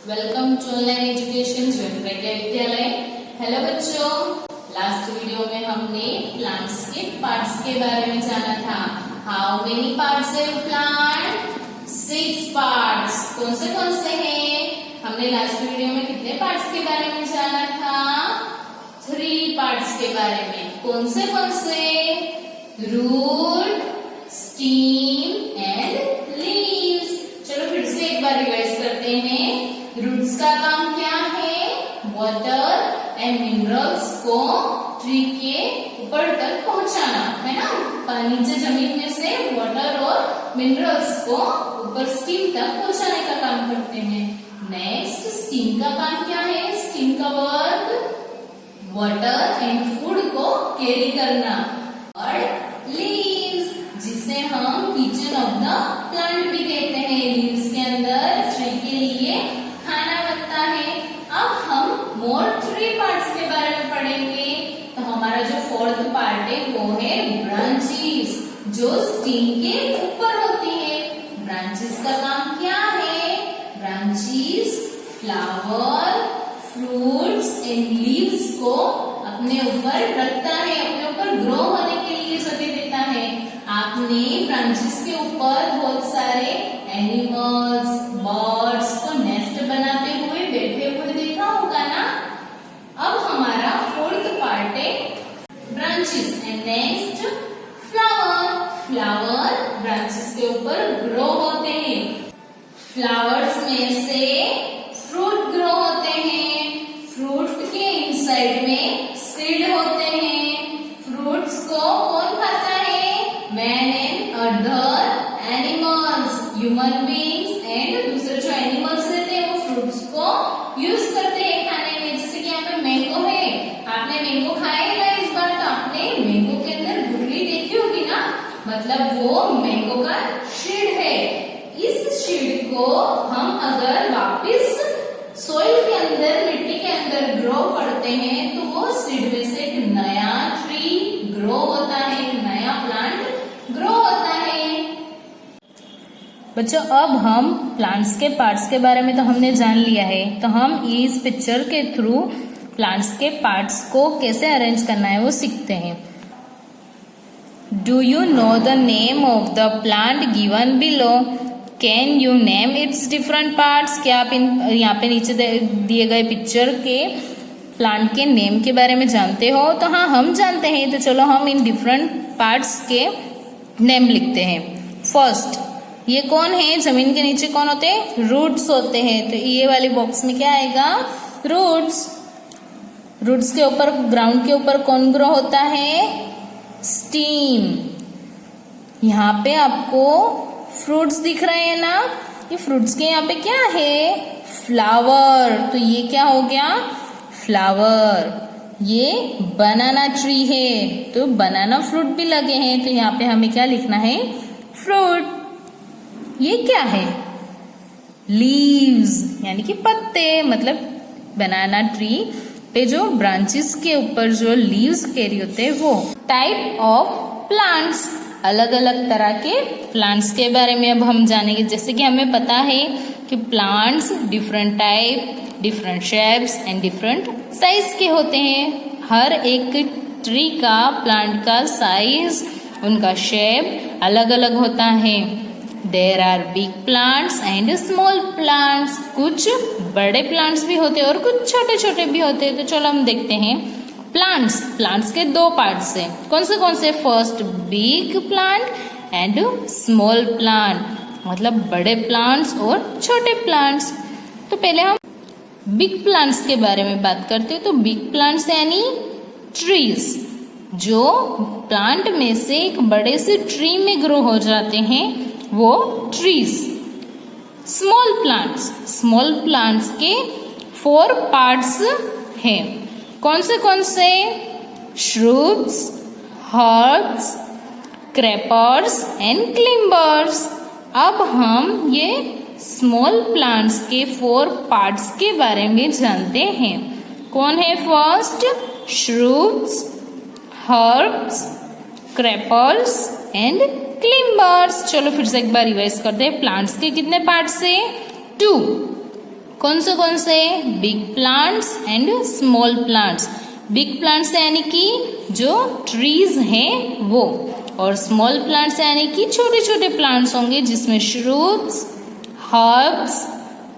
Welcome to online education जीवन प्रज्ञा विद्यालय। Hello बच्चों, लास्ट वीडियो में हमने प्लांट्स के पार्ट्स के बारे में जाना था। हाउ मेनी पार्ट्स है प्लांट? 6 पार्ट्स। कौन से हैं? हमने लास्ट वीडियो में कितने पार्ट्स के बारे में जाना था? 3 पार्ट्स के बारे में। कौन से? Root, stem and leaves. चलो फिर से एक बार रिवाइज करते हैं। रूट्स का काम क्या है? वाटर एंड मिनरल्स को ट्री के ऊपर तक पहुंचाना, है ना। नीचे जमीन में से वाटर और मिनरल्स को ऊपर स्टीम तक पहुंचाने का काम करते हैं। नेक्स्ट, स्टीम का काम क्या है? स्टीम का वर्क वाटर एंड फूड को कैरी करना। और लीव्स, जिसे हम किचन ऑफ द प्लांट भी कहते हैं। लीव्स के अंदर ट्री के लिए खाना बनता है। अब हम मोर 3 पार्ट्स के बारे में पढ़ेंगे। तो हमारा जो 4th पार्ट है वो है ब्रांचेस, जो स्टीम के ऊपर होती है। ब्रांचेस का काम क्या है? Branches flower, fruits and leaves को अपने ऊपर रखता है, अपने ऊपर ग्रो होने के लिए जगह देता है। आपने ब्रांचेस के ऊपर बहुत सारे एनिमल्स, बर्ड्स को नेस्ट बनाते हुए बैठे हुए देखा होगा ना। अब हमारा 4th पार्ट है branches and next flower. Flower branches के ऊपर ग्रो होते हैं। फ्लावर्स में से फ्रूट ग्रो होते हैं। फ्रूट के इनसाइड में सीड होते हैं। फ्रूट्स को कौन खाता है? Man and other animals, human beings and दूसरे जो एनिमल्स रहते हैं वो फ्रूट्स को यूज करते हैं खाने में। जैसे कि यहाँ पे मैंगो है, आपने मैंगो खाया है ना इस बार? तो आपने मैंगो के अंदर गुठली देखी होगी ना, मतलब वो मैंगो का सीड है। इस सीड को हम अगर वापिस सोइल के अंदर, मिट्टी के अंदर ग्रो करते हैं तो वो सीड में से एक नया ट्री ग्रो होता है, एक नया प्लांट ग्रो होता है। बच्चों, अब हम प्लांट्स के पार्ट्स के बारे में तो हमने जान लिया है, तो हम इस पिक्चर के थ्रू प्लांट्स के पार्ट्स को कैसे अरेंज करना है वो सीखते हैं। Do you know the name of the plant given below? Can you name it's different parts? क्या आप यहाँ पे नीचे दिए गए पिक्चर के प्लांट के नेम के बारे में जानते हो? तो हाँ, हम जानते हैं। तो चलो हम इन डिफरेंट पार्ट्स के नेम लिखते हैं। फर्स्ट, ये कौन है? जमीन के नीचे कौन होते हैं? रूट्स होते हैं। तो ये वाली बॉक्स में क्या आएगा? रूट्स। रूट्स के ऊपर, ग्राउंड के ऊपर कौन ग्रो होता है? स्टीम। यहाँ पे आपको फ्रूट्स दिख रहे हैं ना, ये फ्रूट्स के यहाँ पे क्या है? फ्लावर। तो ये क्या हो गया? फ्लावर। ये बनाना ट्री है, तो बनाना फ्रूट भी लगे हैं। तो यहाँ पे हमें क्या लिखना है? फ्रूट। ये क्या है? लीव्स, यानी कि पत्ते, मतलब बनाना ट्री पे जो ब्रांचेस के ऊपर जो लीव्स कैरी होते हैं वो। टाइप ऑफ प्लांट्स, अलग अलग तरह के प्लांट्स के बारे में अब हम जानेंगे। जैसे कि हमें पता है कि plants different type, different shapes and different size के होते हैं। हर एक ट्री का, प्लांट का साइज, उनका शेप अलग अलग होता है। There are big plants and small plants. कुछ बड़े प्लांट्स भी होते हैं और कुछ छोटे छोटे भी होते हैं। तो चलो हम देखते हैं। प्लांट्स, प्लांट्स के 2 पार्ट्स हैं। कौन से? First, big plant and small plant, मतलब बड़े प्लांट्स और छोटे प्लांट्स। तो पहले हम बिग प्लांट्स के बारे में बात करते हैं। तो बिग प्लांट्स यानी ट्रीज, जो प्लांट में से एक बड़े से ट्री में ग्रो हो जाते हैं, वो trees. Small plants, small plants के 4 पार्ट्स हैं। कौन से? श्रूब्स, हर्ब्स, क्रेपर्स एंड क्लिम्बर्स। अब हम ये स्मॉल प्लांट्स के 4 पार्ट्स के बारे में जानते हैं। कौन है? First, shrubs, herbs, creepers and climbers. चलो फिर से एक बार रिवाइज करते हैं। प्लांट्स के कितने पार्ट्स है? 2। कौन से big plants and small plants. Big plants यानी कि जो ट्रीज हैं वो, और स्मॉल प्लांट्स यानी कि छोटे छोटे प्लांट्स होंगे जिसमें श्रूब्स, हर्ब्स,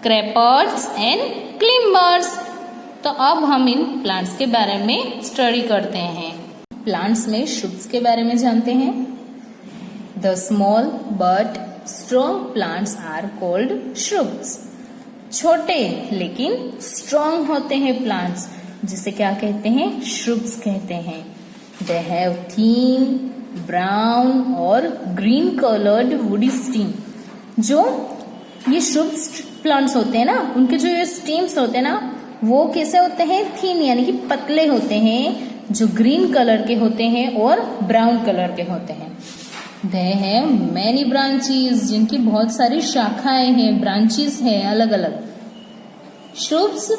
क्रेपर्स एंड क्लिम्बर्स। तो अब हम इन प्लांट्स के बारे में स्टडी करते हैं। प्लांट्स में श्रूब्स के बारे में जानते हैं। The small but strong plants are called shrubs. छोटे लेकिन स्ट्रॉन्ग होते हैं प्लांट्स, जिसे क्या कहते हैं, श्रूब्स कहते हैं। दे हैव थिन ब्राउन और ग्रीन कलर्ड वुडी स्टीम। जो ये श्रूब्स प्लांट्स होते हैं ना, उनके जो ये स्टीम्स होते हैं ना, वो कैसे होते हैं, थिन यानी कि पतले होते हैं, जो ग्रीन कलर के होते हैं और ब्राउन कलर के होते हैं। दे हैव मैनी ब्रांचेस, जिनकी बहुत सारी शाखाएं हैं, ब्रांचेस हैं अलग अलग। Shrubs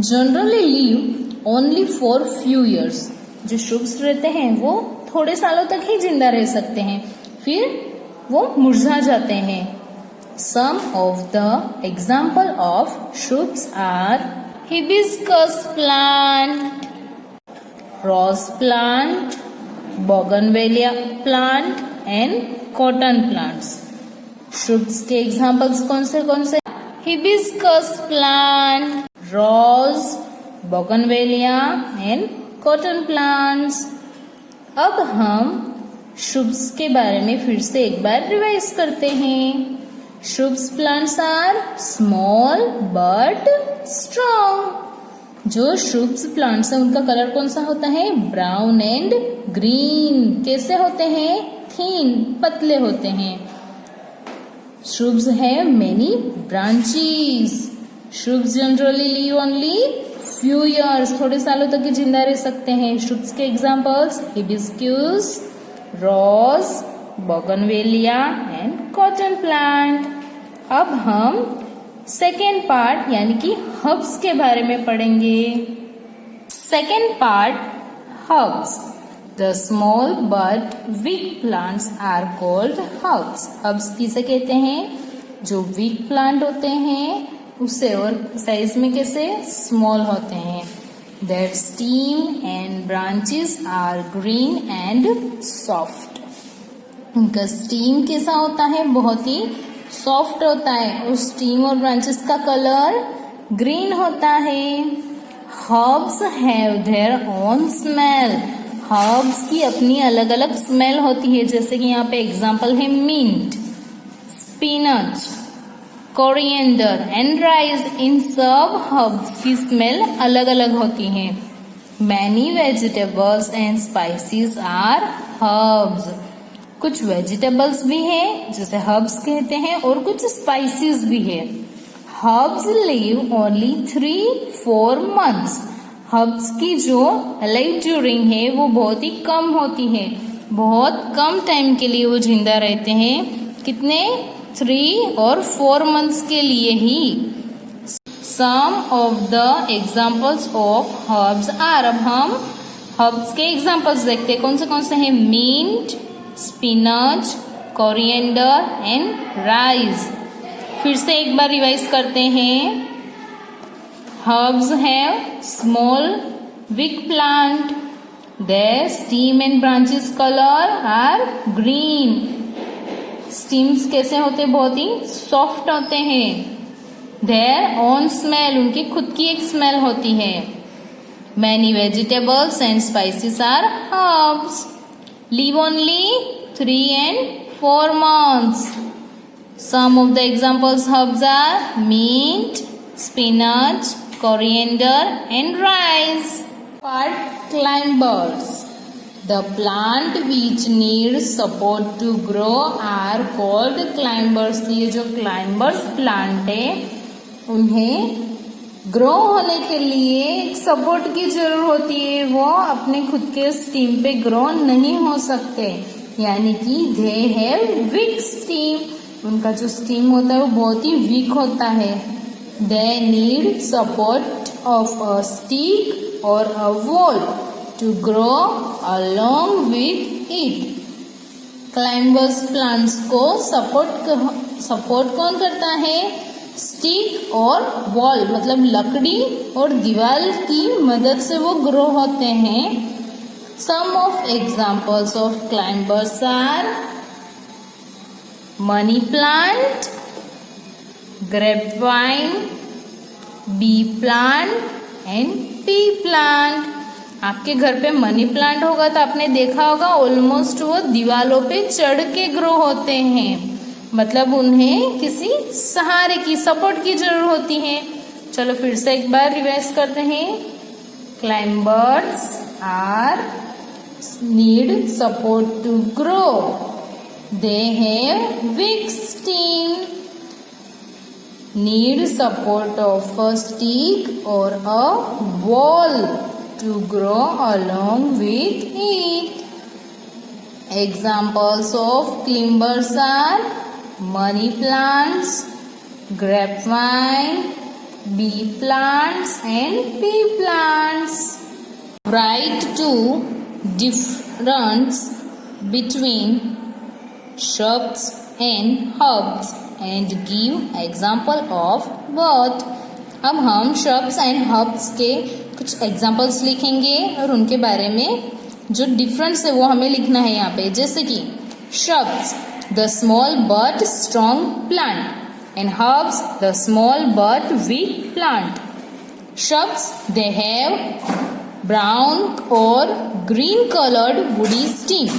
generally live only for few years. जो श्रूब्स रहते हैं वो थोड़े सालों तक ही जिंदा रह सकते हैं, फिर वो मुरझा जाते हैं। Some of the example of shrubs are hibiscus plant, rose plant, bougainvillea plant and cotton plants. Shrubs के एग्जाम्पल्स कौन से? Hibiscus plant, rose, bougainvillea and cotton plants. अब हम श्रूब्स के बारे में फिर से एक बार रिवाइज करते हैं। Shrubs plants are small but strong. जो श्रूब्स प्लांट्स हैं उनका कलर कौन सा होता है, ब्राउन एंड ग्रीन। कैसे होते हैं, थिन, पतले होते हैं। Shrubs have many branches. Shrubs generally live only few years, थोड़े सालों तक ही जिंदा रह सकते हैं। श्रूब्स के examples hibiscus, rose, bougainvillea and cotton plant. अब हम सेकेंड पार्ट यानी कि हर्ब्स के बारे में पढ़ेंगे। Second part, herbs. The small but weak plants are called herbs. Herbs किसे कहते हैं, जो वीक प्लांट होते हैं उससे, और साइज में कैसे, स्मॉल होते हैं। Their stem and branches are green and soft. उनका स्टीम कैसा होता है, बहुत ही सॉफ्ट होता है, और स्टीम और ब्रांचेस का कलर ग्रीन होता है। Herbs have their own smell. Herbs की अपनी अलग अलग स्मेल होती है, जैसे कि यहाँ पे एग्जांपल है mint, spinach, coriander and rice. इन सब हर्ब्स की स्मेल अलग अलग होती है। Many vegetables and spices are herbs. कुछ वेजिटेबल्स भी है जिसे हर्ब्स कहते हैं, और कुछ स्पाइसेस भी है। Herbs live only 3-4 months। Herbs की जो लाइफ ड्यूरिंग है वो बहुत ही कम होती है, बहुत कम टाइम के लिए वो जिंदा रहते हैं। कितने, 3 और 4 months के लिए ही। Some of the examples of herbs are. अब हम हर्ब्स के एग्जाम्पल्स देखते हैं, कौन से हैं, mint, spinach, coriander and rice. फिर से एक बार रिवाइज करते हैं। Herbs have small weak plant. Their stem and branches colour are green. Stems कैसे होते, बहुत ही सॉफ्ट होते हैं। देयर ओन स्मेल, उनकी खुद की एक स्मेल होती है। Many vegetables and spices are herbs. Live only 3 and 4 months. Some of the examples herbs are mint, spinach, coriander and rice. Part climbers. The plant which needs support to grow are called climbers. ये जो climbers plant है उन्हें grow होने के लिए support की जरूरत होती है, वो अपने खुद के स्टीम पे ग्रो नहीं हो सकते, यानी कि दे हैव वीक स्टीम। उनका जो स्टीम होता है वो बहुत ही वीक होता है। They need support of a stick और a wall to grow along with it. Climbers plants को सपोर्ट कौन करता है, स्टिक और वॉल मतलब लकड़ी और दीवार की मदद से वो ग्रो होते हैं। Some of examples of climbers are money plant, grapevine, bee plant and pea plant. आपके घर पे मनी प्लांट होगा तो आपने देखा होगा ऑलमोस्ट वो दीवालों पे चढ़ के ग्रो होते हैं, मतलब उन्हें किसी सहारे की सपोर्ट की जरूरत होती है। चलो फिर से एक बार रिवाइज करते हैं। Climbers are need support to grow, they have weak stem, need support of a stick or a wall to grow along with it. Examples of climbers are money plants, grapevine, bee plants and pea plants. Write two difference between shrubs and herbs and give example of both. अब हम shrubs and herbs के कुछ examples लिखेंगे और उनके बारे में जो difference है वो हमें लिखना है यहाँ पे। जैसे कि shrubs, the small but strong plant, and herbs, the small but weak plant. Shrubs, they have brown or green colored woody stem,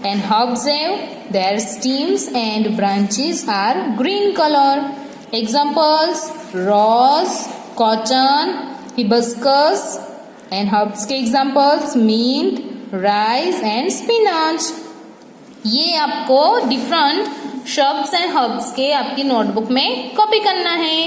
and herbs have their stems and branches are green color. Examples rose, cotton, hibiscus and herbs के examples mint, rice and spinach. ये आपको different shrubs and herbs के आपकी notebook में copy करना है।